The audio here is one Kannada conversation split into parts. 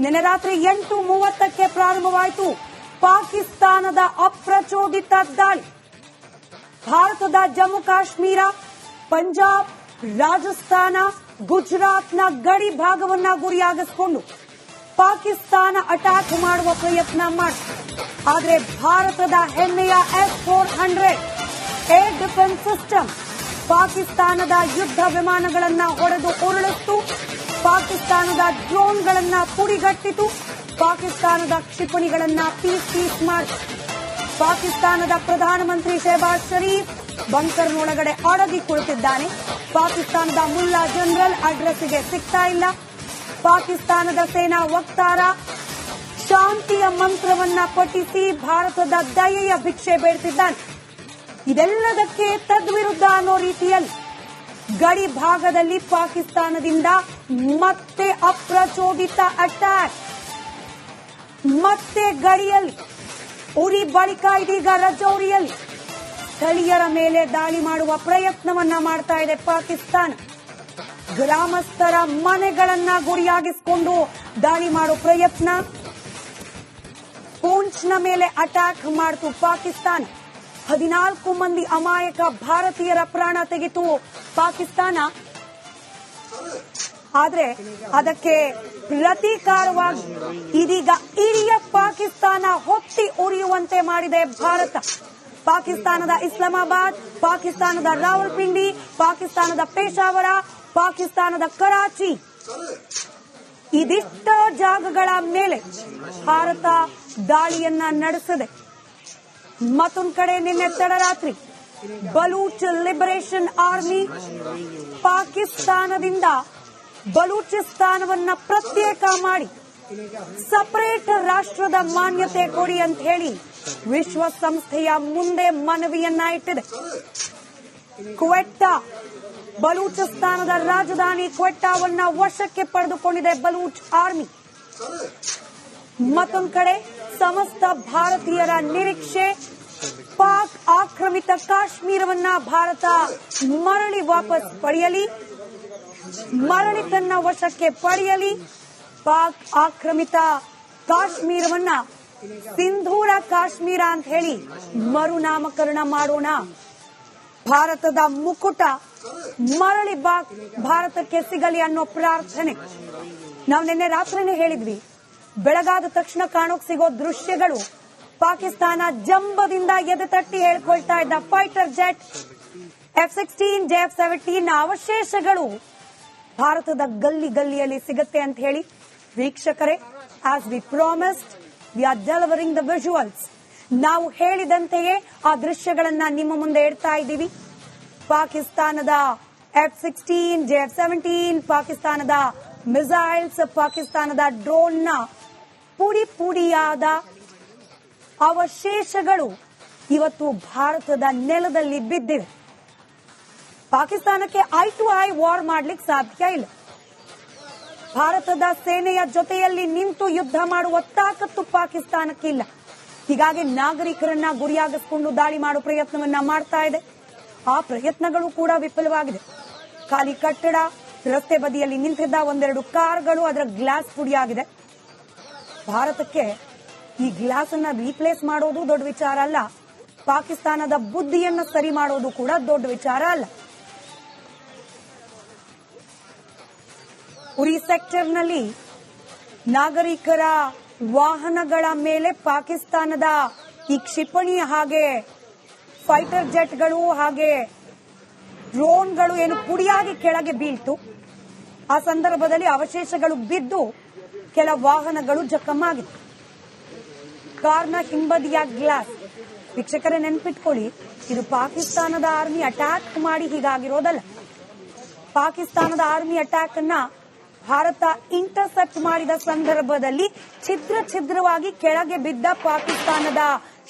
ನಿನ್ನೆ ರಾತ್ರಿ 8:30ಕ್ಕೆ ಪ್ರಾರಂಭವಾಯಿತು ಪಾಕಿಸ್ತಾನದ ಅಪ್ರಚೋದಿತ ದಾಳಿ. ಭಾರತದ ಜಮ್ಮು ಕಾಶ್ಮೀರ, ಪಂಜಾಬ್, ರಾಜಸ್ಥಾನ, ಗುಜರಾತ್ನ ಗಡಿ ಭಾಗವನ್ನ ಗುರಿಯಾಗಿಸಿಕೊಂಡು ಪಾಕಿಸ್ತಾನ ಅಟ್ಯಾಕ್ ಮಾಡುವ ಪ್ರಯತ್ನ ಮಾಡಿತು. ಆದರೆ ಭಾರತದ ಹೆಮ್ಮೆಯ S-400 ಏರ್ ಡಿಫೆನ್ಸ್ ಸಿಸ್ಟಮ್ ಪಾಕಿಸ್ತಾನದ ಯುದ್ಧ ವಿಮಾನಗಳನ್ನು ಹೊಡೆದು ಉರುಳಿಸಿತು. ಪಾಕಿಸ್ತಾನದ ಡ್ರೋನ್ಗಳನ್ನು ಪುಡಿಗಟ್ಟಿತು. ಪಾಕಿಸ್ತಾನದ ಕ್ಷಿಪಣಿಗಳನ್ನು ಪೀಸ್ ಮಾಡಿತು. ಪಾಕಿಸ್ತಾನದ ಪ್ರಧಾನಮಂತ್ರಿ ಶೆಹಬಾಜ್ ಶರೀಫ್ ಬಂಕರ್ನೊಳಗಡೆ ಅಡಗಿ ಕುಳಿತಿದ್ದಾನೆ. ಪಾಕಿಸ್ತಾನದ ಮುಲ್ಲಾ ಜನರಲ್ ಅಡ್ರೆಸ್ಗೆ ಸಿಗ್ತಾ ಇಲ್ಲ. ಪಾಕಿಸ್ತಾನದ ಸೇನಾ ವಕ್ತಾರ ಶಾಂತಿಯ ಮಂತ್ರವನ್ನ ಪಠಿಸಿ ಭಾರತದ ದಯೆಯ ಭಿಕ್ಷೆ ಬೇಡ್ತಿದ್ದಾನೆ. ಇದೆಲ್ಲದಕ್ಕೆ ತದ್ವಿರುದ್ಧ ಅನ್ನೋ ರೀತಿಯಲ್ಲಿ ಗಡಿ ಭಾಗದಲ್ಲಿ ಪಾಕಿಸ್ತಾನದಿಂದ ಮತ್ತೆ ಅಪ್ರಚೋದಿತ ಅಟ್ಯಾಕ್. ಮತ್ತೆ ಗಡಿಯಲ್ಲಿ ಉರಿ ಬಳಿಕ ಇದೀಗ ರಜೌರಿಯಲ್ಲಿ ಸ್ಥಳೀಯರ ಮೇಲೆ ದಾಳಿ ಮಾಡುವ ಪ್ರಯತ್ನವನ್ನ ಮಾಡ್ತಾ ಇದೆ ಪಾಕಿಸ್ತಾನ. ಗ್ರಾಮಸ್ಥರ ಮನೆಗಳನ್ನ ಗುರಿಯಾಗಿಸಿಕೊಂಡು ದಾಳಿ ಮಾಡೋ ಪ್ರಯತ್ನ. ಪೂಂಚ್ನ ಮೇಲೆ ಅಟ್ಯಾಕ್ ಮಾಡಿತು ಪಾಕಿಸ್ತಾನ. 14 ಮಂದಿ ಅಮಾಯಕ ಭಾರತೀಯರ ಪ್ರಾಣ ತೆಗೆತು ಪಾಕಿಸ್ತಾನ. ಆದ್ರೆ ಅದಕ್ಕೆ ಪ್ರತೀಕಾರವಾಗಿ ಇದೀಗ ಇಡೀ ಪಾಕಿಸ್ತಾನ ಹೊತ್ತಿ ಉರಿಯುವಂತೆ ಮಾಡಿದೆ ಭಾರತ. ಪಾಕಿಸ್ತಾನದ ಇಸ್ಲಾಮಾಬಾದ್, ಪಾಕಿಸ್ತಾನದ ರಾವಲ್ಪಿಂಡಿ, ಪಾಕಿಸ್ತಾನದ ಪೇಶಾವರ, ಪಾಕಿಸ್ತಾನದ ಕರಾಚಿ ಇದಿಷ್ಟ ಜಾಗಗಳ ಮೇಲೆ ಭಾರತ ದಾಳಿಯನ್ನ ನಡೆಸಿದೆ. ಮತ್ತೊಂದು ಕಡೆ ನಿನ್ನೆ ತಡರಾತ್ರಿ ಬಲೂಚ್ ಲಿಬರೇಷನ್ ಆರ್ಮಿ ಪಾಕಿಸ್ತಾನದಿಂದ ಬಲೂಚಿಸ್ತಾನವನ್ನ ಪ್ರತ್ಯೇಕ ಮಾಡಿ ಸಪರೇಟ್ ರಾಷ್ಟ್ರದ ಮಾನ್ಯತೆ ಕೊಡಿ ಅಂತ ಹೇಳಿ ವಿಶ್ವಸಂಸ್ಥೆಯ ಮುಂದೆ ಮನವಿಯನ್ನ ಇಟ್ಟಿದೆ. ಕ್ವೆಟ್ಟಾ, ಬಲೂಚಿಸ್ತಾನದ ರಾಜಧಾನಿ ಕ್ವೆಟ್ಟಾವನ್ನ ವಶಕ್ಕೆ ಪಡೆದುಕೊಂಡಿದೆ ಬಲೂಚ್ ಆರ್ಮಿ. ಮತ್ತೊಂದು ಕಡೆ ಸಮಸ್ತ ಭಾರತೀಯರ ನಿರೀಕ್ಷೆ ಪಾಕ್ ಆಕ್ರಮಿತ ಕಾಶ್ಮೀರವನ್ನ ಭಾರತ ಮರಳಿ ವಾಪಸ್ ಪಡೆಯಲಿ, ಮರಳಿ ತನ್ನ ವಶಕ್ಕೆ ಪಡೆಯಲಿ. ಪಾಕ್ ಆಕ್ರಮಿತ ಕಾಶ್ಮೀರವನ್ನ ಸಿಂಧೂರ ಕಾಶ್ಮೀರ ಅಂತ ಹೇಳಿ ಮರುನಾಮಕರಣ ಮಾಡೋಣ. ಭಾರತದ ಮುಕುಟ ಮರಳಿ ಭಾರತಕ್ಕೆ ಸಿಗಲಿ ಅನ್ನೋ ಪ್ರಾರ್ಥನೆ. ನಾವು ನಿನ್ನೆ ರಾತ್ರಿನೇ ಹೇಳಿದ್ವಿ, ಬೆಳಗಾದ ತಕ್ಷಣ ಕಾಣೋಕ್ ಸಿಗೋ ದೃಶ್ಯಗಳು ಪಾಕಿಸ್ತಾನ ಜಂಬದಿಂದ ಎದೆತಟ್ಟಿ ಹೇಳ್ಕೊಳ್ತಾ ಇದ್ದ ಫೈಟರ್ ಜೆಟ್ F-16, JF-17 ಅವಶೇಷಗಳು ಭಾರತದ ಗಲ್ಲಿ ಗಲ್ಲಿಯಲ್ಲಿ ಸಿಗುತ್ತೆ ಅಂತ ಹೇಳಿ ವೀಕ್ಷಕರೇ, as we promised we are delivering the visuals. ನಾವು ಹೇಳಿದಂತೆಯೇ ಆ ದೃಶ್ಯಗಳನ್ನ ನಿಮ್ಮ ಮುಂದೆ ಇಡ್ತಾ ಇದ್ದೀವಿ. ಪಾಕಿಸ್ತಾನದ F-16, JF-17, ಪಾಕಿಸ್ತಾನದ ಮಿಸೈಲ್ಸ್, ಪಾಕಿಸ್ತಾನದ ಡ್ರೋನ್ನ ಪುಡಿ ಪುಡಿಯಾದ ಅವಶೇಷಗಳು ಇವತ್ತು ಭಾರತದ ನೆಲದಲ್ಲಿ ಬಿದ್ದಿವೆ. ಪಾಕಿಸ್ತಾನಕ್ಕೆ ಐ ಟು ಐ ವಾರ್ ಮಾಡ್ಲಿಕ್ಕೆ ಸಾಧ್ಯ ಇಲ್ಲ. ಭಾರತದ ಸೇನೆಯ ಜೊತೆಯಲ್ಲಿ ನಿಂತು ಯುದ್ಧ ಮಾಡುವ ತಾಕತ್ತು ಪಾಕಿಸ್ತಾನಕ್ಕಿಲ್ಲ. ಹೀಗಾಗಿ ನಾಗರಿಕರನ್ನ ಗುರಿಯಾಗಿಸಿಕೊಂಡು ದಾಳಿ ಮಾಡುವ ಪ್ರಯತ್ನವನ್ನ ಮಾಡ್ತಾ ಇದೆ. ಆ ಪ್ರಯತ್ನಗಳು ಕೂಡ ವಿಫಲವಾಗಿದೆ. ಖಾಲಿ ಕಟ್ಟಡ, ರಸ್ತೆ ಬದಿಯಲ್ಲಿ ನಿಂತಿದ್ದ ಒಂದೆರಡು ಕಾರ್ಗಳು, ಅದರ ಗ್ಲಾಸ್ ಪುಡಿಯಾಗಿದೆ. ಭಾರತಕ್ಕೆ ಈ ಗ್ಲಾಸ್ ಅನ್ನ ರೀಪ್ಲೇಸ್ ಮಾಡೋದು ದೊಡ್ಡ ವಿಚಾರ ಅಲ್ಲ, ಪಾಕಿಸ್ತಾನದ ಬುದ್ಧಿಯನ್ನ ಸರಿ ಮಾಡೋದು ಕೂಡ ದೊಡ್ಡ ವಿಚಾರ ಅಲ್ಲ. ಉರಿ ಸೆಕ್ಟರ್ನಲ್ಲಿ ನಾಗರಿಕರ ವಾಹನಗಳ ಮೇಲೆ ಪಾಕಿಸ್ತಾನದ ಈ ಕ್ಷಿಪಣಿ ಹಾಗೆ ಫೈಟರ್ ಜೆಟ್ಗಳು ಹಾಗೆ ಡ್ರೋನ್ಗಳು ಏನು ಪುಡಿಯಾಗಿ ಕೆಳಗೆ ಬೀಳ್ತು. ಆ ಸಂದರ್ಭದಲ್ಲಿ ಅವಶೇಷಗಳು ಬಿದ್ದು ಕೆಲ ವಾಹನಗಳು ಜಖಮಾಗಿತ್ತು. ಕಾರ್ನ ಹಿಂಬದಿಯ ಗ್ಲಾಸ್, ವೀಕ್ಷಕರೇ ನೆನ್ಪಿಟ್ಕೊಳ್ಳಿ, ಇದು ಪಾಕಿಸ್ತಾನದ ಆರ್ಮಿ ಅಟ್ಯಾಕ್ ಮಾಡಿ ಹೀಗಾಗಿರೋದಲ್ಲ. ಪಾಕಿಸ್ತಾನದ ಆರ್ಮಿ ಅಟ್ಯಾಕ್ ಅನ್ನ ಭಾರತ ಇಂಟರ್ಸೆಪ್ಟ್ ಮಾಡಿದ ಸಂದರ್ಭದಲ್ಲಿ ಛಿದ್ರ ಛಿದ್ರವಾಗಿ ಕೆಳಗೆ ಬಿದ್ದ ಪಾಕಿಸ್ತಾನದ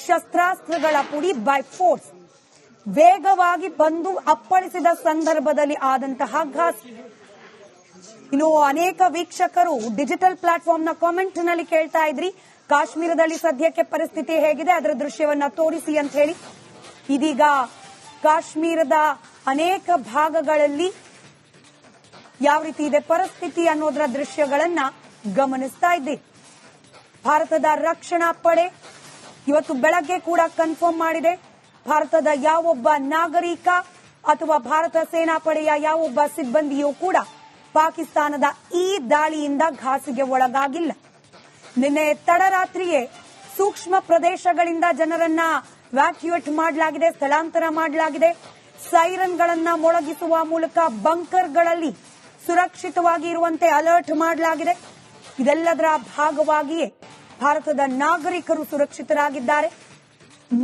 ಶಸ್ತ್ರಾಸ್ತ್ರಗಳ ಪುಡಿ ಬೈ ಫೋರ್ಸ್ ವೇಗವಾಗಿ ಬಂದು ಅಪ್ಪಳಿಸಿದ ಸಂದರ್ಭದಲ್ಲಿ ಆದಂತಹ ಘಾಸಿ. ಇನ್ನು ಅನೇಕ ವೀಕ್ಷಕರು ಡಿಜಿಟಲ್ ಪ್ಲಾಟ್ಫಾರ್ಮ್ ನ ಕಾಮೆಂಟ್ ನಲ್ಲಿ ಕೇಳ್ತಾ ಇದ್ರಿ, ಕಾಶ್ಮೀರದಲ್ಲಿ ಸದ್ಯಕ್ಕೆ ಪರಿಸ್ಥಿತಿ ಹೇಗಿದೆ, ಅದರ ದೃಶ್ಯವನ್ನ ತೋರಿಸಿ ಅಂತ ಹೇಳಿ. ಇದೀಗ ಕಾಶ್ಮೀರದ ಅನೇಕ ಭಾಗಗಳಲ್ಲಿ ಯಾವ ರೀತಿ ಇದೆ ಪರಿಸ್ಥಿತಿ ಅನ್ನೋದರ ದೃಶ್ಯಗಳನ್ನ ಗಮನಿಸ್ತಾ ಇದ್ದೀರಿ. ಭಾರತದ ರಕ್ಷಣಾ ಪಡೆ ಇವತ್ತು ಬೆಳಗ್ಗೆ ಕೂಡ ಕನ್ಫರ್ಮ್ ಮಾಡಿದೆ, ಭಾರತದ ಯಾವೊಬ್ಬ ನಾಗರಿಕ ಅಥವಾ ಭಾರತ ಸೇನಾಪಡೆಯ ಯಾವೊಬ್ಬ ಸಿಬ್ಬಂದಿಯೂ ಕೂಡ ಪಾಕಿಸ್ತಾನದ ಈ ದಾಳಿಯಿಂದ ಘಾಸಿಗೆ ಒಳಗಾಗಿಲ್ಲ. ನಿನ್ನೆ ತಡರಾತ್ರಿಯೇ ಸೂಕ್ಷ್ಮ ಪ್ರದೇಶಗಳಿಂದ ಜನರನ್ನ ವ್ಯಾಕ್ಯುಯೇಟ್ ಮಾಡಲಾಗಿದೆ, ಸ್ಥಳಾಂತರ ಮಾಡಲಾಗಿದೆ. ಸೈರನ್ಗಳನ್ನ ಮೊಳಗಿಸುವ ಮೂಲಕ ಬಂಕರ್ಗಳಲ್ಲಿ ಸುರಕ್ಷಿತವಾಗಿ ಇರುವಂತೆ ಅಲರ್ಟ್ ಮಾಡಲಾಗಿದೆ. ಇದೆಲ್ಲದರ ಭಾಗವಾಗಿಯೇ ಭಾರತದ ನಾಗರಿಕರು ಸುರಕ್ಷಿತರಾಗಿದ್ದಾರೆ.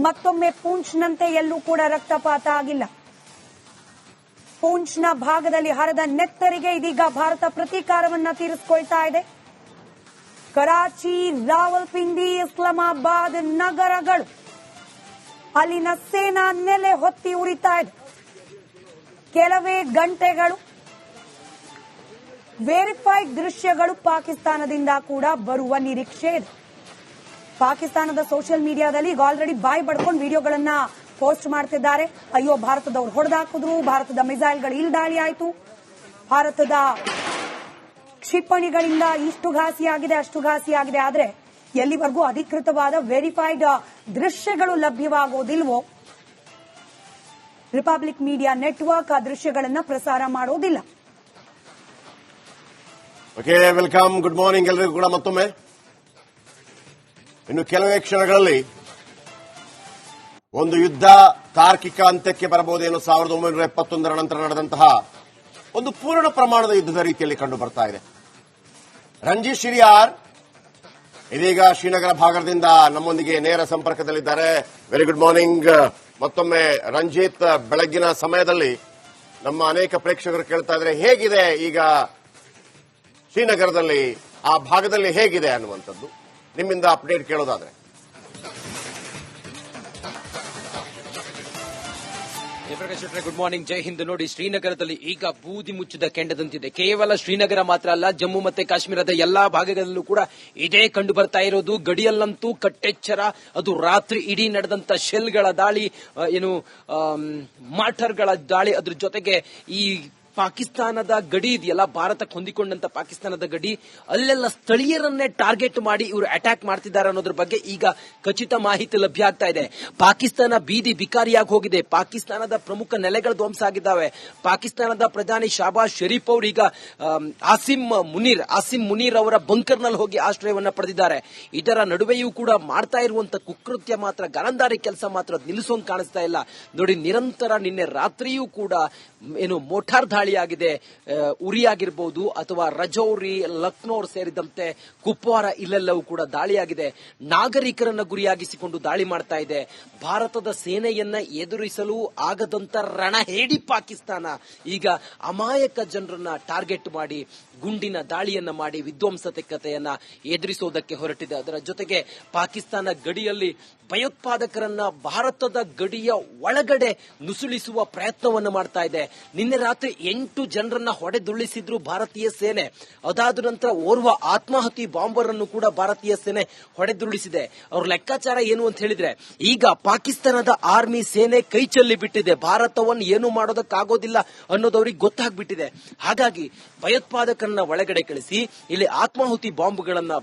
ಮತ್ತೊಮ್ಮೆ ಪೂಂಚ್ನಂತೆ ಎಲ್ಲೂ ಕೂಡ ರಕ್ತಪಾತ ಆಗಿಲ್ಲ. ಪೂಂಚ್ನ ಭಾಗದಲ್ಲಿ ಹರಿದ ನೆತ್ತರಿಗೆ ಇದೀಗ ಭಾರತ ಪ್ರತೀಕಾರವನ್ನ ತೀರಿಸಿಕೊಳ್ತಾ ಇದೆ. ಕರಾಚಿ, ರಾವಲ್ಪಿಂಡಿ, ಇಸ್ಲಾಮಾಬಾದ್ ನಗರಗಳು ಅಲ್ಲಿನ ಸೇನಾ ನೆಲೆ ಹೊತ್ತಿ ಉರಿತಾ ಇದೆ. ಕೆಲವೇ ಗಂಟೆಗಳು ವೆರಿಫೈಡ್ ದೃಶ್ಯಗಳು ಪಾಕಿಸ್ತಾನದಿಂದ ಕೂಡ ಬರುವ ನಿರೀಕ್ಷೆ ಇದೆ. ಪಾಕಿಸ್ತಾನದ ಸೋಷಿಯಲ್ ಮೀಡಿಯಾದಲ್ಲಿ ಈಗ ಆಲ್ರೆಡಿ ಬಾಯಿ ಬಡ್ಕೊಂಡು ವಿಡಿಯೋಗಳನ್ನ ಪೋಸ್ಟ್ ಮಾಡ್ತಿದ್ದಾರೆ. ಅಯ್ಯೋ, ಭಾರತದವರು ಹೊಡೆದಾಕಿದ್ರು, ಭಾರತದ ಮಿಸೈಲ್ಗಳು ಇಲ್ಲಿ ದಾಳಿ ಆಯಿತು, ಭಾರತದ ಕ್ಷಿಪಣಿಗಳಿಂದ ಇಷ್ಟು ಘಾಸಿಯಾಗಿದೆ, ಅಷ್ಟು ಘಾಸಿಯಾಗಿದೆ. ಆದ್ರೆ ಎಲ್ಲಿವರೆಗೂ ಅಧಿಕೃತವಾದ ವೆರಿಫೈಡ್ ದೃಶ್ಯಗಳು ಲಭ್ಯವಾಗೋದಿಲ್ವೋ ರಿಪಬ್ಲಿಕ್ ಮೀಡಿಯಾ ನೆಟ್ವರ್ಕ್ ಆ ದೃಶ್ಯಗಳನ್ನು ಪ್ರಸಾರ ಮಾಡೋದಿಲ್ಲ. ಓಕೆ, ವೆಲ್ಕಮ್, ಗುಡ್ ಮಾರ್ನಿಂಗ್ ಎಲ್ಲರಿಗೂ ಕೂಡ ಮತ್ತೊಮ್ಮೆ. ಇನ್ನು ಕೆಲವೇ ಕ್ಷಣಗಳಲ್ಲಿ ಒಂದು ಯುದ್ಧ ತಾರ್ಕಿಕ ಅಂತ್ಯಕ್ಕೆ ಬರಬಹುದೇನೋ. 1971 ನಂತರ ನಡೆದಂತಹ ಒಂದು ಪೂರ್ಣ ಪ್ರಮಾಣದ ಯುದ್ಧದ ರೀತಿಯಲ್ಲಿ ಕಂಡು ಬರ್ತಾ ಇದೆ. ರಂಜಿತ್ ಶಿರಿಯಾರ್ ಇದೀಗ ಶ್ರೀನಗರ ಭಾಗದಿಂದ ನಮ್ಮೊಂದಿಗೆ ನೇರ ಸಂಪರ್ಕದಲ್ಲಿದ್ದಾರೆ. ವೆರಿ ಗುಡ್ ಮಾರ್ನಿಂಗ್ ಮತ್ತೊಮ್ಮೆ ರಂಜಿತ್. ಬೆಳಗ್ಗಿನ ಸಮಯದಲ್ಲಿ ನಮ್ಮ ಅನೇಕ ಪ್ರೇಕ್ಷಕರು ಕೇಳ್ತಾ ಇದ್ದಾರೆ, ಹೇಗಿದೆ ಈಗ ಶ್ರೀನಗರದಲ್ಲಿ, ಆ ಭಾಗದಲ್ಲಿ ಹೇಗಿದೆ ಅನ್ನುವಂಥದ್ದು, ನಿಮ್ಮಿಂದ ಅಪ್ಡೇಟ್ ಕೇಳೋದಾದ್ರೆ. ಜಯಪ್ರಕಾಶ್ ಶೆಟ್ರೆ, ಗುಡ್ ಮಾರ್ನಿಂಗ್, ಜೈ ಹಿಂದ್. ನೋಡಿ, ಶ್ರೀನಗರದಲ್ಲಿ ಈಗ ಬೂದಿ ಮುಚ್ಚಿದ ಕೆಂಡದಂತಿದೆ. ಕೇವಲ ಶ್ರೀನಗರ ಮಾತ್ರ ಅಲ್ಲ, ಜಮ್ಮು ಮತ್ತೆ ಕಾಶ್ಮೀರದ ಎಲ್ಲಾ ಭಾಗಗಳಲ್ಲೂ ಕೂಡ ಇದೇ ಕಂಡು ಬರ್ತಾ ಇರೋದು. ಗಡಿಯಲ್ಲಂತೂ ಕಟ್ಟೆಚ್ಚರ. ಅದು ರಾತ್ರಿ ಇಡೀ ನಡೆದಂತ ಶೆಲ್ಗಳ ದಾಳಿ, ಮಾರ್ಟರ್ಗಳ ದಾಳಿ, ಅದ್ರ ಜೊತೆಗೆ ಈ ಪಾಕಿಸ್ತಾನದ ಗಡಿ ಇದೆಯಲ್ಲ, ಭಾರತಕ್ಕೆ ಹೊಂದಿಕೊಂಡಂತ ಪಾಕಿಸ್ತಾನದ ಗಡಿ, ಅಲ್ಲೆಲ್ಲ ಸ್ಥಳೀಯರನ್ನೇ ಟಾರ್ಗೆಟ್ ಮಾಡಿ ಇವರು ಅಟ್ಯಾಕ್ ಮಾಡ್ತಿದ್ದಾರೆ ಅನ್ನೋದ್ರ ಬಗ್ಗೆ ಈಗ ಖಚಿತ ಮಾಹಿತಿ ಲಭ್ಯ ಆಗ್ತಾ ಇದೆ. ಪಾಕಿಸ್ತಾನ ಬೀದಿ ಬಿಕಾರಿಯಾಗಿ ಹೋಗಿದೆ. ಪಾಕಿಸ್ತಾನದ ಪ್ರಮುಖ ನೆಲೆಗಳು ಧ್ವಂಸ ಆಗಿದ್ದಾವೆ. ಪಾಕಿಸ್ತಾನದ ಪ್ರಧಾನಿ ಶಾಬಾಜ್ ಶರೀಫ್ ಅವರು ಈಗ ಆಸಿಮ್ ಮುನೀರ್ ಅವರ ಬಂಕರ್ನಲ್ಲಿ ಹೋಗಿ ಆಶ್ರಯವನ್ನ ಪಡೆದಿದ್ದಾರೆ. ಇದರ ನಡುವೆಯೂ ಕೂಡ ಮಾಡ್ತಾ ಇರುವಂತ ಕುಕೃತ್ಯ ಮಾತ್ರ, ಗರಂದಾರಿ ಕೆಲಸ ಮಾತ್ರ ನಿಲ್ಲಿಸೋಂಗ್ ಕಾಣಿಸ್ತಾ ಇಲ್ಲ. ನೋಡಿ, ನಿರಂತರ ನಿನ್ನೆ ರಾತ್ರಿಯೂ ಕೂಡ ಮೋಟಾರ್ ದಾಳಿಯಾಗಿದೆ. ಉರಿ ಆಗಿರಬಹುದು ಅಥವಾ ರಜೌರಿ, ಲಕ್ನೋ ಸೇರಿದಂತೆ ಕುಪ್ವಾರ, ಇಲ್ಲೆಲ್ಲವೂ ಕೂಡ ದಾಳಿಯಾಗಿದೆ. ನಾಗರಿಕರನ್ನ ಗುರಿಯಾಗಿಸಿಕೊಂಡು ದಾಳಿ ಮಾಡ್ತಾ ಇದೆ. ಭಾರತದ ಸೇನೆಯನ್ನ ಎದುರಿಸಲು ಆಗದಂತ ರಣಹೇಡಿ ಪಾಕಿಸ್ತಾನ ಈಗ ಅಮಾಯಕ ಜನರನ್ನ ಟಾರ್ಗೆಟ್ ಮಾಡಿ ಗುಂಡಿನ ದಾಳಿಯನ್ನ ಮಾಡಿ ವಿಧ್ವಂಸಕತೆಯನ್ನ ಎದುರಿಸುವುದಕ್ಕೆ ಹೊರಟಿದೆ. ಅದರ ಜೊತೆಗೆ ಪಾಕಿಸ್ತಾನ ಗಡಿಯಲ್ಲಿ ಭಯೋತ್ಪಾದಕರನ್ನ ಭಾರತದ ಗಡಿಯ ಒಳಗಡೆ ನುಸುಳಿಸುವ ಪ್ರಯತ್ನವನ್ನು ಮಾಡ್ತಾ ಇದೆ. ನಿನ್ನೆ ರಾತ್ರಿ 8 ಜನರನ್ನ ಹೊಡೆದುರುಳಿಸಿದ್ರು ಭಾರತೀಯ ಸೇನೆ. ಅದಾದ ನಂತರ ಓರ್ವ ಆತ್ಮಾಹುತಿ ಬಾಂಬರ್ ಅನ್ನು ಕೂಡ ಭಾರತೀಯ ಸೇನೆ ಹೊಡೆದುರುಳಿಸಿದೆ. ಅವ್ರ ಲೆಕ್ಕಾಚಾರ ಏನು ಅಂತ ಹೇಳಿದ್ರೆ, ಈಗ ಪಾಕಿಸ್ತಾನದ ಆರ್ಮಿ ಸೇನೆ ಕೈ ಚೆಲ್ಲಿ ಬಿಟ್ಟಿದೆ. ಭಾರತವನ್ನು ಏನು ಮಾಡೋದಕ್ಕಾಗೋದಿಲ್ಲ ಅನ್ನೋದು ಅವ್ರಿಗೆ ಗೊತ್ತಾಗ್ಬಿಟ್ಟಿದೆ. ಹಾಗಾಗಿ ಭಯೋತ್ಪಾದಕರನ್ನ ಒಳಗಡೆ ಕಳಿಸಿ ಇಲ್ಲಿ ಆತ್ಮಾಹುತಿ ಬಾಂಬ್ಗಳನ್ನ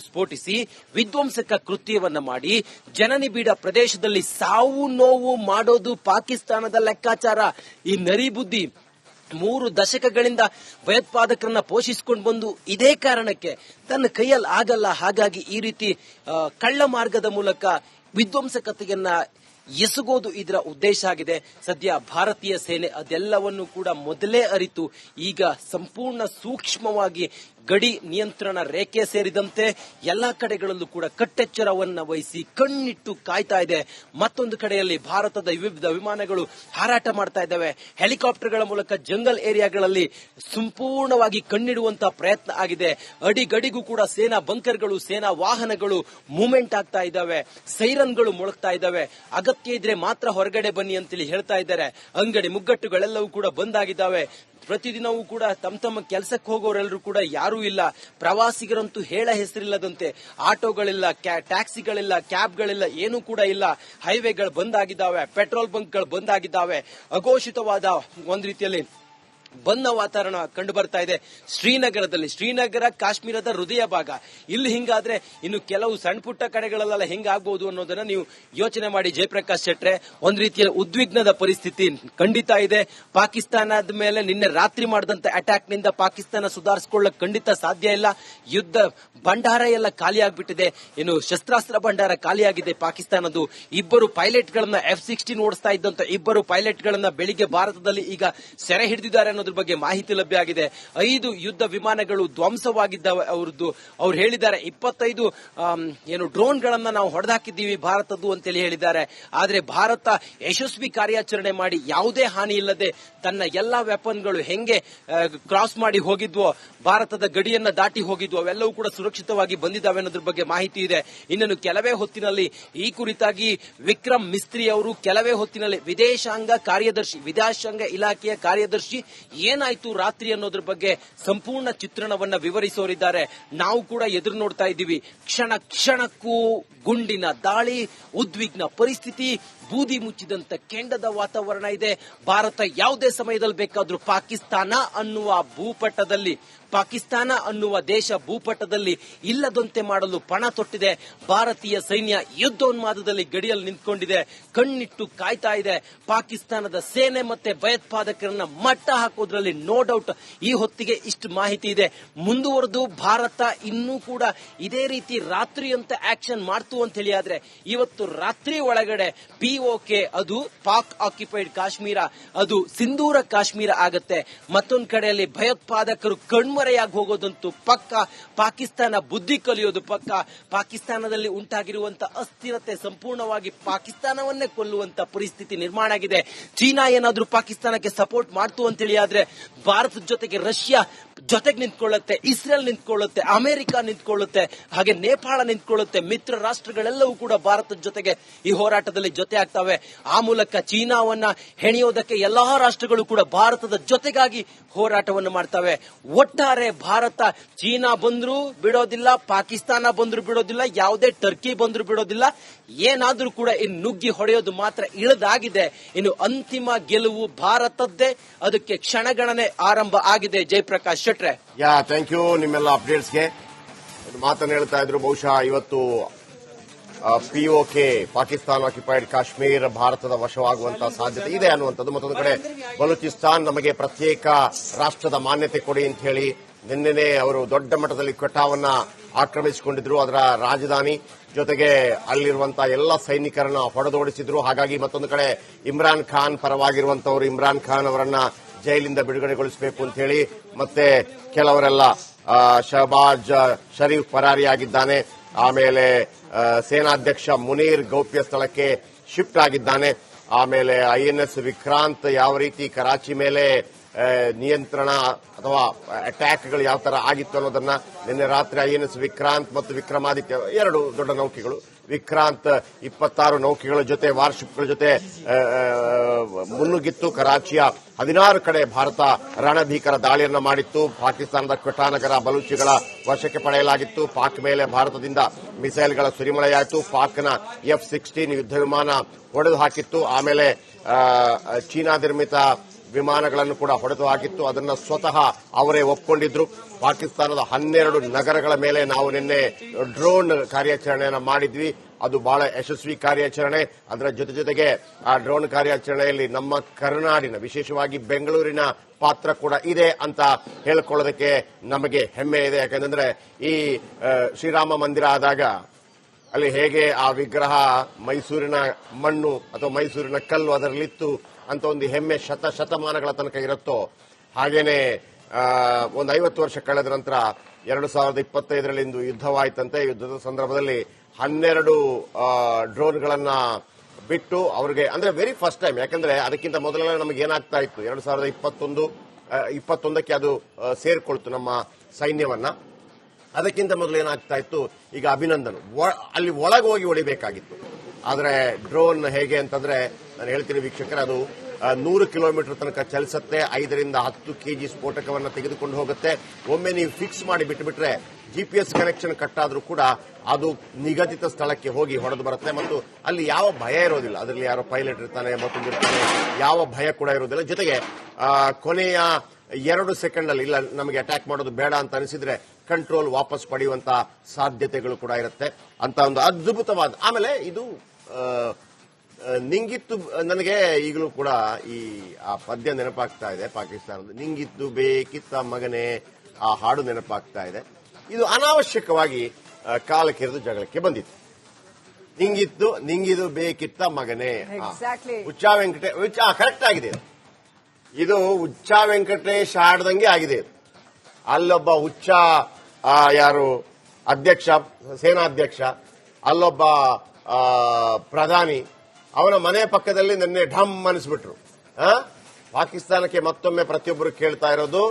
ಸ್ಫೋಟಿಸಿ ವಿಧ್ವಂಸಕ ಕೃತ್ಯವನ್ನ ಮಾಡಿ ಜನನಿಬಿಡ ಪ್ರದೇಶದಲ್ಲಿ ಸಾವು ನೋವು ಮಾಡೋದು ಪಾಕಿಸ್ತಾನದ ಲೆಕ್ಕಾಚಾರ. ಈ ನರಿ ಬುದ್ಧಿ 3 ದಶಕಗಳಿಂದ ಭಯೋತ್ಪಾದಕರನ್ನ ಪೋಷಿಸಿಕೊಂಡು ಬಂದು ಇದೇ ಕಾರಣಕ್ಕೆ ತನ್ನ ಕೈಯಲ್ಲಿ ಆಗಲ್ಲ. ಹಾಗಾಗಿ ಈ ರೀತಿ ಕಳ್ಳ ಮಾರ್ಗದ ಮೂಲಕ ವಿಧ್ವಂಸಕತೆಯನ್ನ ಎಸಗೋದು ಇದರ ಉದ್ದೇಶ ಆಗಿದೆ. ಸದ್ಯ ಭಾರತೀಯ ಸೇನೆ ಅದೆಲ್ಲವನ್ನು ಕೂಡ ಮೊದಲೇ ಅರಿತು ಈಗ ಸಂಪೂರ್ಣ ಸೂಕ್ಷ್ಮವಾಗಿ ಗಡಿ ನಿಯಂತ್ರಣ ರೇಖೆ ಸೇರಿದಂತೆ ಎಲ್ಲಾ ಕಡೆಗಳಲ್ಲೂ ಕೂಡ ಕಟ್ಟೆಚ್ಚರವನ್ನ ವಹಿಸಿ ಕಣ್ಣಿಟ್ಟು ಕಾಯ್ತಾ ಇದೆ. ಮತ್ತೊಂದು ಕಡೆಯಲ್ಲಿ ಭಾರತದ ವಿವಿಧ ವಿಮಾನಗಳು ಹಾರಾಟ ಮಾಡ್ತಾ ಇದ್ದಾವೆ. ಹೆಲಿಕಾಪ್ಟರ್ಗಳ ಮೂಲಕ ಜಂಗಲ್ ಏರಿಯಾಗಳಲ್ಲಿ ಸಂಪೂರ್ಣವಾಗಿ ಕಣ್ಣಿಡುವಂತಹ ಪ್ರಯತ್ನ ಆಗಿದೆ. ಅಡಿಗಡಿಗೂ ಕೂಡ ಸೇನಾ ಬಂಕರ್ಗಳು, ಸೇನಾ ವಾಹನಗಳು ಮೂವ್ಮೆಂಟ್ ಆಗ್ತಾ ಇದ್ದಾವೆ. ಸೈರನ್ಗಳು ಮೊಳಗ್ತಾ ಇದ್ದಾವೆ. ಅಗತ್ಯ ಇದ್ರೆ ಮಾತ್ರ ಹೊರಗಡೆ ಬನ್ನಿ ಅಂತೇಳಿ ಹೇಳ್ತಾ ಇದ್ದಾರೆ. ಅಂಗಡಿ ಮುಗ್ಗಟ್ಟುಗಳೆಲ್ಲವೂ ಕೂಡ ಬಂದಾಗಿದ್ದಾವೆ. ಪ್ರತಿದಿನವೂ ಕೂಡ ತಮ್ಮ ಕೆಲಸಕ್ಕೆ ಹೋಗೋರೆಲ್ಲರೂ ಕೂಡ ಯಾರೂ ಇಲ್ಲ. ಪ್ರವಾಸಿಗರಂತೂ ಹೇಳ ಹೆಸರಿಲ್ಲದಂತೆ ಆಟೋಗಳಿಲ್ಲ, ಟ್ಯಾಕ್ಸಿಗಳಿಲ್ಲ, ಕ್ಯಾಬ್ಗಳಿಲ್ಲ, ಏನೂ ಕೂಡ ಇಲ್ಲ. ಹೈವೇಗಳು ಬಂದಾಗಿದ್ದಾವೆ, ಪೆಟ್ರೋಲ್ ಬಂಕ್ಗಳು ಬಂದಾಗಿದ್ದಾವೆ. ಅಘೋಷಿತವಾದ ಒಂದು ರೀತಿಯಲ್ಲಿ ಬಂದ ವಾತಾವರಣ ಕಂಡು ಬರ್ತಾ ಇದೆ ಶ್ರೀನಗರ ಕಾಶ್ಮೀರದ ಹೃದಯ ಭಾಗ. ಇಲ್ಲಿ ಹಿಂಗಾದ್ರೆ ಇನ್ನು ಕೆಲವು ಸಣ್ಣ ಪುಟ್ಟ ಕಡೆಗಳಲ್ಲೆಲ್ಲ ಹೆಂಗಾಗಬಹುದು ಅನ್ನೋದನ್ನ ನೀವು ಯೋಚನೆ ಮಾಡಿ ಜಯಪ್ರಕಾಶ್ ಶೆಟ್ರೆ. ಒಂದ್ ರೀತಿಯ ಉದ್ವಿಗ್ನದ ಪರಿಸ್ಥಿತಿ ಖಂಡಿತ ಇದೆ. ಪಾಕಿಸ್ತಾನದ ಮೇಲೆ ನಿನ್ನೆ ರಾತ್ರಿ ಮಾಡಿದಂತ ಅಟ್ಯಾಕ್ ನಿಂದ ಪಾಕಿಸ್ತಾನ ಸುಧಾರಿಸಿಕೊಳ್ಳಕ್ ಖಂಡಿತ ಸಾಧ್ಯ ಇಲ್ಲ. ಯುದ್ಧ ಭಂಡಾರ ಎಲ್ಲ ಖಾಲಿ ಆಗ್ಬಿಟ್ಟಿದೆ. ಇನ್ನು ಶಸ್ತ್ರಾಸ್ತ್ರ ಭಂಡಾರ ಖಾಲಿಯಾಗಿದೆ ಪಾಕಿಸ್ತಾನದ್ದು. ಇಬ್ಬರು ಪೈಲಟ್ ಗಳನ್ನ F-16 ಓಡಿಸ್ತಾ ಇದ್ದಂತ ಇಬ್ಬರು ಪೈಲಟ್ ಗಳನ್ನ ಬೆಳಿಗ್ಗೆ ಭಾರತದಲ್ಲಿ ಈಗ ಸೆರೆ ಹಿಡಿದಿದ್ದಾರೆ ಅನ್ನೋದ್ರ ಬಗ್ಗೆ ಮಾಹಿತಿ ಲಭ್ಯ ಆಗಿದೆ. 5 ಯುದ್ಧ ವಿಮಾನಗಳು ಧ್ವಂಸವಾಗಿದ್ದಾವೆ ಅವರದ್ದು. ಅವ್ರು ಹೇಳಿದ್ದಾರೆ 25 ಡ್ರೋನ್ ಗಳನ್ನ ನಾವು ಹೊಡೆದಾಕಿದ್ದೀವಿ ಭಾರತದ್ದು ಅಂತೇಳಿ ಹೇಳಿದ್ದಾರೆ. ಆದ್ರೆ ಭಾರತ ಯಶಸ್ವಿ ಕಾರ್ಯಾಚರಣೆ ಮಾಡಿ ಯಾವುದೇ ಹಾನಿ ಇಲ್ಲದೆ ತನ್ನ ಎಲ್ಲಾ ವೆಪನ್ಗಳು ಹೆಂಗೆ ಕ್ರಾಸ್ ಮಾಡಿ ಹೋಗಿದ್ವೋ, ಭಾರತದ ಗಡಿಯನ್ನ ದಾಟಿ ಹೋಗಿದ್ವು, ಅವೆಲ್ಲವೂ ಕೂಡ ಸುರಕ್ಷಿತವಾಗಿ ಬಂದಿದ್ದಾವೆ ಅನ್ನೋದ್ರ ಬಗ್ಗೆ ಮಾಹಿತಿ ಇದೆ. ಇನ್ನೊಂದು ಕೆಲವೇ ಹೊತ್ತಿನಲ್ಲಿ ಈ ಕುರಿತಾಗಿ ವಿಕ್ರಮ್ ಮಿಸ್ತ್ರಿ ಅವರು ಕೆಲವೇ ಹೊತ್ತಿನಲ್ಲಿ ವಿದೇಶಾಂಗ ಇಲಾಖೆಯ ಕಾರ್ಯದರ್ಶಿ ಏನಾಯ್ತು ರಾತ್ರಿ ಅನ್ನೋದ್ರ ಬಗ್ಗೆ ಸಂಪೂರ್ಣ ಚಿತ್ರಣವನ್ನ ವಿವರಿಸೋರಿದ್ದಾರೆ. ನಾವು ಕೂಡ ಎದುರು ನೋಡ್ತಾ ಇದ್ದೀವಿ. ಕ್ಷಣ ಕ್ಷಣಕ್ಕೂ ಗುಂಡಿನ ದಾಳಿ, ಉದ್ವಿಗ್ನ ಪರಿಸ್ಥಿತಿ, ಬೂದಿ ಮುಚ್ಚಿದಂತ ಕೆಂಡದ ವಾತಾವರಣ ಇದೆ. ಭಾರತ ಯಾವುದೇ ಸಮಯದಲ್ಲಿ ಬೇಕಾದ್ರೂ ಪಾಕಿಸ್ತಾನ ಅನ್ನುವ ದೇಶ ಭೂಪಟದಲ್ಲಿ ಇಲ್ಲದಂತೆ ಮಾಡಲು ಪಣ ತೊಟ್ಟಿದೆ. ಭಾರತೀಯ ಸೈನ್ಯ ಯುದ್ಧೋನ್ಮಾದದಲ್ಲಿ ಗಡಿಯಲ್ಲಿ ನಿಂತ್ಕೊಂಡಿದೆ, ಕಣ್ಣಿಟ್ಟು ಕಾಯ್ತಾ ಇದೆ. ಪಾಕಿಸ್ತಾನದ ಸೇನೆ ಮತ್ತೆ ಭಯೋತ್ಪಾದಕರನ್ನ ಮಟ್ಟ ಹಾಕೋದ್ರಲ್ಲಿ ನೋ ಡೌಟ್ ಈ ಹೊತ್ತಿಗೆ ಇಷ್ಟು ಮಾಹಿತಿ ಇದೆ. ಮುಂದುವರೆದು ಭಾರತ ಇನ್ನೂ ಕೂಡ ಇದೇ ರೀತಿ ರಾತ್ರಿ ಅಂತ ಆಕ್ಷನ್ ಮಾಡ್ತು ಅಂತ ಹೇಳಿ ಆದ್ರೆ ಇವತ್ತು ರಾತ್ರಿ ಒಳಗಡೆ POK ಅದು ಪಾಕ್ ಆಕ್ಯುಪೈಡ್ ಕಾಶ್ಮೀರ, ಅದು ಸಿಂಧೂರ ಕಾಶ್ಮೀರ ಆಗತ್ತೆ. ಮತ್ತೊಂದು ಕಡೆಯಲ್ಲಿ ಭಯೋತ್ಪಾದಕರು ಕಣ್ಮರೆಯಾಗಿ ಹೋಗೋದಂತೂ ಪಕ್ಕ. ಪಾಕಿಸ್ತಾನ ಬುದ್ಧಿ ಕಲಿಯೋದು ಪಕ್ಕ. ಪಾಕಿಸ್ತಾನದಲ್ಲಿ ಉಂಟಾಗಿರುವಂತಹ ಅಸ್ಥಿರತೆ ಸಂಪೂರ್ಣವಾಗಿ ಪಾಕಿಸ್ತಾನವನ್ನೇ ಕೊಲ್ಲುವಂತ ಪರಿಸ್ಥಿತಿ ನಿರ್ಮಾಣ ಆಗಿದೆ. ಚೀನಾ ಏನಾದ್ರೂ ಪಾಕಿಸ್ತಾನಕ್ಕೆ ಸಪೋರ್ಟ್ ಮಾಡ್ತು ಅಂತೇಳಿ ಆದ್ರೆ ಭಾರತದ ಜೊತೆಗೆ ರಷ್ಯಾ ಜೊತೆಗೆ ನಿಂತ್ಕೊಳ್ಳುತ್ತೆ, ಇಸ್ರೇಲ್ ನಿಂತ್ಕೊಳ್ಳುತ್ತೆ, ಅಮೆರಿಕ ನಿಂತ್ಕೊಳ್ಳುತ್ತೆ, ಹಾಗೆ ನೇಪಾಳ ನಿಂತ್ಕೊಳ್ಳುತ್ತೆ. ಮಿತ್ರ ರಾಷ್ಟ್ರಗಳೆಲ್ಲವೂ ಕೂಡ ಭಾರತದ ಜೊತೆಗೆ ಈ ಹೋರಾಟದಲ್ಲಿ ಜೊತೆ ಆಗ್ತವೆ. ಆ ಮೂಲಕ ಚೀನಾವನ್ನ ಹೆಣೆಯೋದಕ್ಕೆ ಎಲ್ಲಾ ರಾಷ್ಟ್ರಗಳು ಕೂಡ ಭಾರತದ ಜೊತೆಗಾಗಿ ಹೋರಾಟವನ್ನು ಮಾಡ್ತವೆ. ಒಟ್ಟಾರೆ ಭಾರತ ಚೀನಾ ಬಂದ್ರು ಬಿಡೋದಿಲ್ಲ, ಪಾಕಿಸ್ತಾನ ಬಂದ್ರು ಬಿಡೋದಿಲ್ಲ, ಯಾವುದೇ ಟರ್ಕಿ ಬಂದ್ರು ಬಿಡೋದಿಲ್ಲ. ಏನಾದ್ರೂ ಕೂಡ ಇನ್ನು ನುಗ್ಗಿ ಹೊಡೆಯೋದು ಮಾತ್ರ ಇಳಿದಾಗಿದೆ. ಇನ್ನು ಅಂತಿಮ ಗೆಲುವು ಭಾರತದ್ದೇ. ಅದಕ್ಕೆ ಕ್ಷಣಗಣನೆ ಆರಂಭ ಆಗಿದೆ. ಜಯಪ್ರಕಾಶ್ ಶೆಟ್ರೆ. ಥ್ಯಾಂಕ್ ಯು ನಿಮ್ಮೆಲ್ಲ ಅಪ್ಡೇಟ್ಸ್ಗೆ. ಮಾತನ್ನು ಹೇಳ್ತಾ ಇದ್ರು, ಬಹುಶಃ ಇವತ್ತು POK ಪಾಕಿಸ್ತಾನ ಆಕ್ಯುಪೈಡ್ ಕಾಶ್ಮೀರ ಭಾರತದ ವಶವಾಗುವಂತಹ ಸಾಧ್ಯತೆ ಇದೆ ಅನ್ನುವಂಥದ್ದು. ಮತ್ತೊಂದು ಕಡೆ ಬಲೂಚಿಸ್ತಾನ್ ನಮಗೆ ಪ್ರತ್ಯೇಕ ರಾಷ್ಟ್ರದ ಮಾನ್ಯತೆ ಕೊಡಿ ಅಂತ ಹೇಳಿ ನಿನ್ನೆನೆ ಅವರು ದೊಡ್ಡ ಮಟ್ಟದಲ್ಲಿ ಕ್ವೆಟಾವನ್ನ ಆಕ್ರಮಿಸಿಕೊಂಡಿದ್ರು, ಅದರ ರಾಜಧಾನಿ. ಜೊತೆಗೆ ಅಲ್ಲಿರುವಂತಹ ಎಲ್ಲ ಸೈನಿಕರನ್ನ ಹೊಡೆದೋಡಿಸಿದ್ರು. ಹಾಗಾಗಿ ಮತ್ತೊಂದು ಕಡೆ ಇಮ್ರಾನ್ ಖಾನ್ ಪರವಾಗಿರುವಂತವರು ಇಮ್ರಾನ್ ಖಾನ್ ಅವರನ್ನ ಜೈಲಿಂದ ಬಿಡುಗಡೆಗೊಳಿಸಬೇಕು ಅಂತ ಹೇಳಿ, ಮತ್ತೆ ಕೆಲವರೆಲ್ಲ ಶಹಬಾಜ್ ಶರೀಫ್ ಪರಾರಿಯಾಗಿದ್ದಾನೆ. ಆಮೇಲೆ ಸೇನಾಧ್ಯಕ್ಷ ಮುನೀರ್ ಗೌಪ್ಯ ಸ್ಥಳಕ್ಕೆ ಶಿಫ್ಟ್ ಆಗಿದ್ದಾನೆ. ಆಮೇಲೆ INS ವಿಕ್ರಾಂತ್ ಯಾವ ರೀತಿ ಕರಾಚಿ ಮೇಲೆ ನಿಯಂತ್ರಣ ಅಥವಾ ಅಟ್ಯಾಕ್ಗಳು ಯಾವ ತರ ಆಗಿತ್ತು ಅನ್ನೋದನ್ನ ನಿನ್ನೆ ರಾತ್ರಿ INS ವಿಕ್ರಾಂತ್ ಮತ್ತು ವಿಕ್ರಮಾದಿತ್ಯ, 2 ದೊಡ್ಡ ನೌಕೆಗಳು, ವಿಕ್ರಾಂತ್ 26 ನೌಕೆಗಳ ಜೊತೆ ವಾರ್ಶಿಪ್ಗಳ ಜೊತೆ ಮುನ್ನುಗ್ಗಿತ್ತು. ಕರಾಚಿಯ 16 ಕಡೆ ಭಾರತ ರಣಭೀಕರ ದಾಳಿಯನ್ನ ಮಾಡಿತ್ತು. ಪಾಕಿಸ್ತಾನದ ಕ್ವೆಟಾ ನಗರ ಬಲೂಚಿಗಳ ವಶಕ್ಕೆ ಪಡೆಯಲಾಗಿತ್ತು. ಪಾಕ್ ಮೇಲೆ ಭಾರತದಿಂದ ಮಿಸೈಲ್ಗಳ ಸುರಿಮಳೆಯಾಯಿತು. ಪಾಕ್ನ F-16 ಯುದ್ಧ ವಿಮಾನ ಹೊಡೆದು ಹಾಕಿತ್ತು. ಆಮೇಲೆ ಚೀನಾ ನಿರ್ಮಿತ ವಿಮಾನಗಳನ್ನು ಕೂಡ ಹೊಡೆದು ಹಾಕಿತ್ತು. ಅದನ್ನ ಸ್ವತಃ ಅವರೇ ಒಪ್ಪಿಕೊಂಡಿದ್ರು. ಪಾಕಿಸ್ತಾನದ 12 ನಗರಗಳ ಮೇಲೆ ನಾವು ನಿನ್ನೆ ಡ್ರೋನ್ ಕಾರ್ಯಾಚರಣೆಯನ್ನು ಮಾಡಿದ್ವಿ. ಅದು ಬಹಳ ಯಶಸ್ವಿ ಕಾರ್ಯಾಚರಣೆ. ಅದರ ಜೊತೆಗೆ ಆ ಡ್ರೋನ್ ಕಾರ್ಯಾಚರಣೆಯಲ್ಲಿ ನಮ್ಮ ಕರ್ನಾಡಿನ, ವಿಶೇಷವಾಗಿ ಬೆಂಗಳೂರಿನ ಪಾತ್ರ ಕೂಡ ಇದೆ ಅಂತ ಹೇಳಿಕೊಳ್ಳೋದಕ್ಕೆ ನಮಗೆ ಹೆಮ್ಮೆ ಇದೆ. ಯಾಕಂದ್ರೆ ಈ ಶ್ರೀರಾಮ ಮಂದಿರ ಆದಾಗ ಅಲ್ಲಿ ಹೇಗೆ ಆ ವಿಗ್ರಹ ಮೈಸೂರಿನ ಮಣ್ಣು ಅಥವಾ ಮೈಸೂರಿನ ಕಲ್ಲು ಅದರಲ್ಲಿತ್ತು ಅಂತ ಒಂದು ಹೆಮ್ಮೆ ಶತಮಾನಗಳ ತನಕ ಇರುತ್ತೋ, ಹಾಗೇನೆ ಒಂದು 50 ವರ್ಷ ಕಳೆದ ನಂತರ 2025ರಲ್ಲಿ ಇಂದು ಯುದ್ಧವಾಯಿತಂತೆ. ಯುದ್ಧದ ಸಂದರ್ಭದಲ್ಲಿ 12 ಡ್ರೋನ್ಗಳನ್ನ ಬಿಟ್ಟು ಅವರಿಗೆ, ಅಂದ್ರೆ ವೆರಿ ಫಸ್ಟ್ ಟೈಮ್. ಯಾಕಂದ್ರೆ ಅದಕ್ಕಿಂತ ಮೊದಲೇ ನಮಗೆ ಏನಾಗ್ತಾ ಇತ್ತು, 2021ಕ್ಕೆ ಅದು ಸೇರ್ಕೊಳ್ತು ನಮ್ಮ ಸೈನ್ಯವನ್ನ. ಅದಕ್ಕಿಂತ ಮೊದಲು ಏನಾಗ್ತಾ ಇತ್ತು, ಈಗ ಅಭಿನಂದನ್ ಅಲ್ಲಿ ಒಳಗೆ ಹೋಗಿ ಹೊಡಿಬೇಕಾಗಿತ್ತು. ಆದರೆ ಡ್ರೋನ್ ಹೇಗೆ ಅಂತಂದ್ರೆ, ನಾನು ಹೇಳ್ತೀನಿ ವೀಕ್ಷಕರೇ, ಅದು 100 ಕಿಲೋಮೀಟರ್ ತನಕ ಚಲಿಸುತ್ತೆ. 5 ರಿಂದ 10 kg ಸ್ಫೋಟಕವನ್ನು ತೆಗೆದುಕೊಂಡು ಹೋಗುತ್ತೆ. ಒಮ್ಮೆ ನೀವು ಫಿಕ್ಸ್ ಮಾಡಿ ಬಿಟ್ಟುಬಿಟ್ರೆ GPS ಕನೆಕ್ಷನ್ ಕಟ್ಟಾದ್ರೂ ಕೂಡ ಅದು ನಿಗದಿತ ಸ್ಥಳಕ್ಕೆ ಹೋಗಿ ಹೊಡೆದು ಬರುತ್ತೆ. ಮತ್ತು ಅಲ್ಲಿ ಯಾವ ಭಯ ಇರೋದಿಲ್ಲ. ಅದರಲ್ಲಿ ಯಾರೋ ಪೈಲಟ್ ಇರ್ತಾನೆ, ಮತ್ತೊಂದು ಇರ್ತಾನೆ, ಯಾವ ಭಯ ಕೂಡ ಇರೋದಿಲ್ಲ. ಜೊತೆಗೆ ಕೊನೆಯ 2 ಸೆಕೆಂಡ್ ಅಲ್ಲಿ ಇಲ್ಲ ನಮಗೆ ಅಟ್ಯಾಕ್ ಮಾಡೋದು ಬೇಡ ಅಂತ ಅನಿಸಿದ್ರೆ ಕಂಟ್ರೋಲ್ ವಾಪಸ್ ಪಡೆಯುವಂತಹ ಸಾಧ್ಯತೆಗಳು ಕೂಡ ಇರುತ್ತೆ ಅಂತ ಒಂದು ಅದ್ಭುತವಾದ. ಆಮೇಲೆ ಇದು ನಿಂಗಿತ್ತು, ನನಗೆ ಈಗಲೂ ಕೂಡ ಆ ಪದ್ಯ ನೆನಪಾಗ್ತಾ ಇದೆ ಪಾಕಿಸ್ತಾನದ. ನಿಂಗಿತ್ತು ಬೇಕಿತ್ತ ಮಗನೇ, ಆ ಹಾಡು ನೆನಪಾಗ್ತಾ ಇದೆ. ಇದು ಅನಾವಶ್ಯಕವಾಗಿ ಕಾಲ ಕೆರೆದು ಜಗಳಕ್ಕೆ ಬಂದಿತ್ತು. ನಿಂಗಿದು ಬೇಕಿತ್ತ ಮಗನೇ, ಉಚ್ಚಾ ವೆಂಕಟೇಶ್ ಕರೆಕ್ಟ್ ಆಗಿದೆ. ಇದು ಉಚ್ಚಾ ವೆಂಕಟೇಶ್ ಹಾಡ್ದಂಗೆ ಆಗಿದೆ. ಅಲ್ಲೊಬ್ಬ ಯಾರು ಅಧ್ಯಕ್ಷ, ಸೇನಾಧ್ಯಕ್ಷ, ಅಲ್ಲೊಬ್ಬ ಪ್ರಧಾನಿ, ಅವನ ಮನೆ ಪಕ್ಕದಲ್ಲಿ ನಿನ್ನೆ ಢಮ್ ಅನಿಸ್ಬಿಟ್ರು. ಪಾಕಿಸ್ತಾನಕ್ಕೆ ಮತ್ತೊಮ್ಮೆ ಪ್ರತಿಯೊಬ್ಬರು ಕೇಳ್ತಾ ಇರೋದು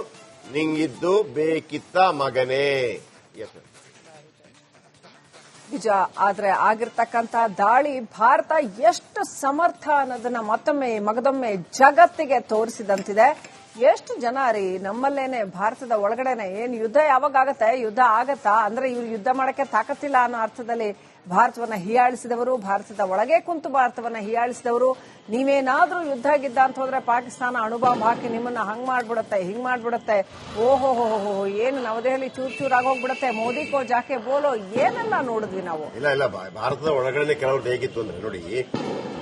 ನಿಂಗಿದ್ದು ಬೇಕಿತ್ತ ಮಗನೇ. ನಿಜ. ಆದ್ರೆ ಆಗಿರ್ತಕ್ಕಂತ ದಾಳಿ ಭಾರತ ಎಷ್ಟು ಸಮರ್ಥ ಅನ್ನೋದನ್ನ ಮಗದೊಮ್ಮೆ ಜಗತ್ತಿಗೆ ತೋರಿಸಿದಂತಿದೆ. ಎಷ್ಟು ಜನ ರೀ ನಮ್ಮಲ್ಲೇನೆ ಭಾರತದ ಒಳಗಡೆನೆ ಏನ್ ಯುದ್ಧ ಯಾವಾಗ ಆಗತ್ತೆ, ಯುದ್ಧ ಆಗತ್ತಾ ಅಂದ್ರೆ ಇವ್ರು ಯುದ್ಧ ಮಾಡಕ್ಕೆ ತಾಕತ್ತಿಲ್ಲ ಅನ್ನೋ ಅರ್ಥದಲ್ಲಿ ಭಾರತವನ್ನ ಹೀಯಾಳಿಸಿದವರು, ಭಾರತದ ಒಳಗೆ ಕುಂತು ಭಾರತವನ್ನ ಹೀಯಾಳಿಸಿದವರು. ನೀವೇನಾದ್ರೂ ಯುದ್ಧ ಗಿದ್ದ ಅಂತ ಹೋದ್ರೆ ಪಾಕಿಸ್ತಾನ ಅಣುಬಾಂಬ್ ಹಾಕಿ ನಿಮ್ಮನ್ನ ಹಂಗ್ ಮಾಡ್ಬಿಡುತ್ತೆ, ಹಿಂಗ್ ಮಾಡ್ಬಿಡುತ್ತೆ, ಓಹೋ ಏನು ನವದೆಹಲಿ ಚೂರ್ ಆಗೋಗ್ಬಿಡುತ್ತೆ, ಮೋದಿ ಕೋ ಜಾಕೆ ಬೋಲೋ, ಏನೆಲ್ಲ ನೋಡಿದ್ವಿ ನಾವು. ಇಲ್ಲ ಭಾರತದ ಒಳಗಡೆ ಕೆಲವ್ರದ್ದು ಹೇಗಿತ್ತು ಅಂದ್ರೆ ನೋಡಿ,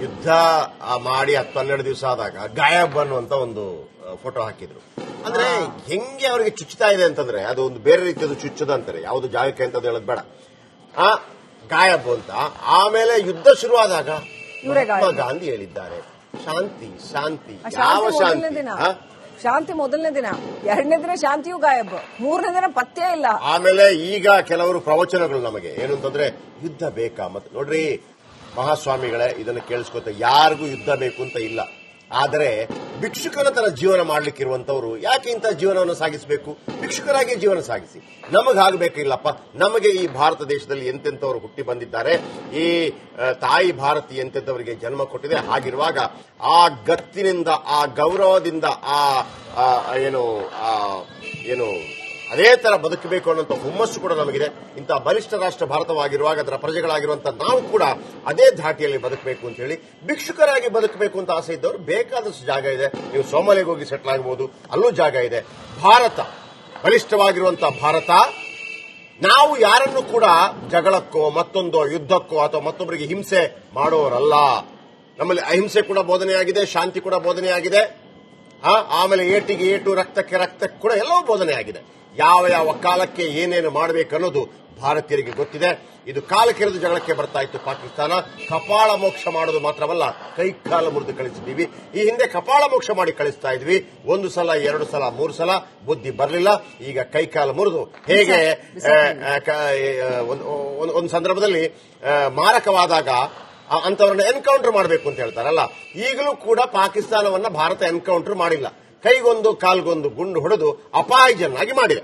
ಯುದ್ಧ ಮಾಡಿ 10-12 ದಿವಸ ಆದಾಗ ಗಾಯಬ್ ಅನ್ನುವಂತ ಒಂದು ಫೋಟೋ ಹಾಕಿದ್ರು. ಅಂದ್ರೆ ಹೆಂಗೆ ಅವರಿಗೆ ಚುಚ್ಚುತ್ತಾ ಇದೆ ಅಂತಂದ್ರೆ ಅದು ಒಂದು ಬೇರೆ ರೀತಿಯದು ಚುಚ್ಚದ ಅಂತಾರೆ, ಯಾವುದು ಜಾಗಕ್ಕೆ ಅಂತ ಹೇಳೋದು ಬೇಡ, ಗಾಯಬ್ ಅಂತ. ಆಮೇಲೆ ಯುದ್ಧ ಶುರುವಾದಾಗ ಮಹಾತ್ಮ ಗಾಂಧಿ ಹೇಳಿದ್ದಾರೆ ಶಾಂತಿ ಶಾಂತಿ, ಯಾವ ಶಾಂತಿ? ಶಾಂತಿ ಮೊದಲನೇ ದಿನ, 2ನೇ ದಿನ ಶಾಂತಿಯೂ ಗಾಯಬ್, 3ನೇ ದಿನ ಪತ್ತೆ ಇಲ್ಲ. ಆಮೇಲೆ ಈಗ ಕೆಲವರು ಪ್ರವಚನಗಳು ನಮಗೆ ಏನು ಅಂತಂದ್ರೆ ಯುದ್ಧ ಬೇಕಾ. ಮತ್ತೆ ನೋಡ್ರಿ ಮಹಾಸ್ವಾಮಿಗಳೇ, ಇದನ್ನು ಕೇಳಿಸ್ಕೊತ ಯಾರಿಗೂ ಯುದ್ಧ ಬೇಕು ಅಂತ ಇಲ್ಲ. ಆದರೆ ಭಿಕ್ಷುಕನ ತರ ಜೀವನ ಮಾಡ್ಲಿಕ್ಕಿರುವಂತವ್ರು ಯಾಕೆ ಇಂಥ ಜೀವನವನ್ನು ಸಾಗಿಸಬೇಕು? ಭಿಕ್ಷುಕರಾಗಿ ಜೀವನ ಸಾಗಿಸಿ. ನಮಗಾಗಬೇಕಿಲ್ಲಪ್ಪ. ನಮಗೆ ಈ ಭಾರತ ದೇಶದಲ್ಲಿ ಎಂತೆಂಥವ್ರು ಹುಟ್ಟಿ ಬಂದಿದ್ದಾರೆ, ಈ ತಾಯಿ ಭಾರತಿ ಎಂತೆಂಥವರಿಗೆ ಜನ್ಮ ಕೊಟ್ಟಿದೆ. ಹಾಗಿರುವಾಗ ಆ ಗತ್ತಿನಿಂದ, ಆ ಗೌರವದಿಂದ, ಏನು ಅದೇ ತರ ಬದುಕಬೇಕು ಅನ್ನೋಂಥ ಹುಮ್ಮಸ್ಸು ಕೂಡ ನಮಗಿದೆ. ಇಂತಹ ಬಲಿಷ್ಠ ರಾಷ್ಟ್ರ ಭಾರತವಾಗಿರುವಾಗ ಅದರ ಪ್ರಜೆಗಳಾಗಿರುವಂತಹ ನಾವು ಕೂಡ ಅದೇ ಧಾಟಿಯಲ್ಲಿ ಬದುಕಬೇಕು ಅಂತ ಹೇಳಿ, ಭಿಕ್ಷುಕರಾಗಿ ಬದುಕಬೇಕು ಅಂತ ಆಸೆ ಇದ್ದವರು ಬೇಕಾದಷ್ಟು ಜಾಗ ಇದೆ. ನೀವು ಸೋಮಾಲಿಗೆ ಹೋಗಿ ಸೆಟ್ಲ್ ಆಗಬಹುದು, ಅಲ್ಲೂ ಜಾಗ ಇದೆ. ಭಾರತ ಬಲಿಷ್ಠವಾಗಿರುವಂತಹ ಭಾರತ, ನಾವು ಯಾರನ್ನು ಕೂಡ ಜಗಳಕ್ಕೋ ಮತ್ತೊಂದೋ ಯುದ್ಧಕ್ಕೋ ಅಥವಾ ಮತ್ತೊಬ್ಬರಿಗೆ ಹಿಂಸೆ ಮಾಡೋರಲ್ಲ. ನಮ್ಮಲ್ಲಿ ಅಹಿಂಸೆ ಕೂಡ ಬೋಧನೆಯಾಗಿದೆ, ಶಾಂತಿ ಕೂಡ ಬೋಧನೆಯಾಗಿದೆ. ಆಮೇಲೆ ಏಟಿಗೆ ಏಟು, ರಕ್ತಕ್ಕೆ ರಕ್ತಕ್ಕೆ ಕೂಡ ಎಲ್ಲವೂ ಬೋಧನೆಯಾಗಿದೆ. ಯಾವ ಕಾಲಕ್ಕೆ ಏನೇನು ಮಾಡಬೇಕನ್ನೋದು ಭಾರತೀಯರಿಗೆ ಗೊತ್ತಿದೆ. ಇದು ಕಾಲ ಕೆರೆದು ಜಗಳಕ್ಕೆ ಬರ್ತಾ ಇತ್ತು ಪಾಕಿಸ್ತಾನ. ಕಪಾಳ ಮೋಕ್ಷ ಮಾಡೋದು ಮಾತ್ರವಲ್ಲ, ಕೈಕಾಲ ಮುರಿದು ಕಳಿಸಿದ್ದೀವಿ. ಈ ಹಿಂದೆ ಕಪಾಳ ಮೋಕ್ಷ ಮಾಡಿ ಕಳಿಸ್ತಾ ಇದ್ವಿ, 1 ಸಲ 2 ಸಲ 3 ಸಲ, ಬುದ್ಧಿ ಬರಲಿಲ್ಲ. ಈಗ ಕೈಕಾಲ ಮುರಿದು ಹೇಗೆ ಒಂದು ಸಂದರ್ಭದಲ್ಲಿ ಮಾರಕವಾದಾಗ ಅಂತವ್ರನ್ನ ಎನ್ಕೌಂಟರ್ ಮಾಡಬೇಕು ಅಂತ ಹೇಳ್ತಾರಲ್ಲ, ಈಗಲೂ ಕೂಡ ಪಾಕಿಸ್ತಾನವನ್ನ ಭಾರತ ಎನ್ಕೌಂಟರ್ ಮಾಡಿಲ್ಲ. ಕೈಗೊಂದು ಕಾಲ್ಗೊಂದು ಗುಂಡು ಹೊಡೆದು ಅಪಾಯಜನವಾಗಿ ಮಾಡಿದೆ.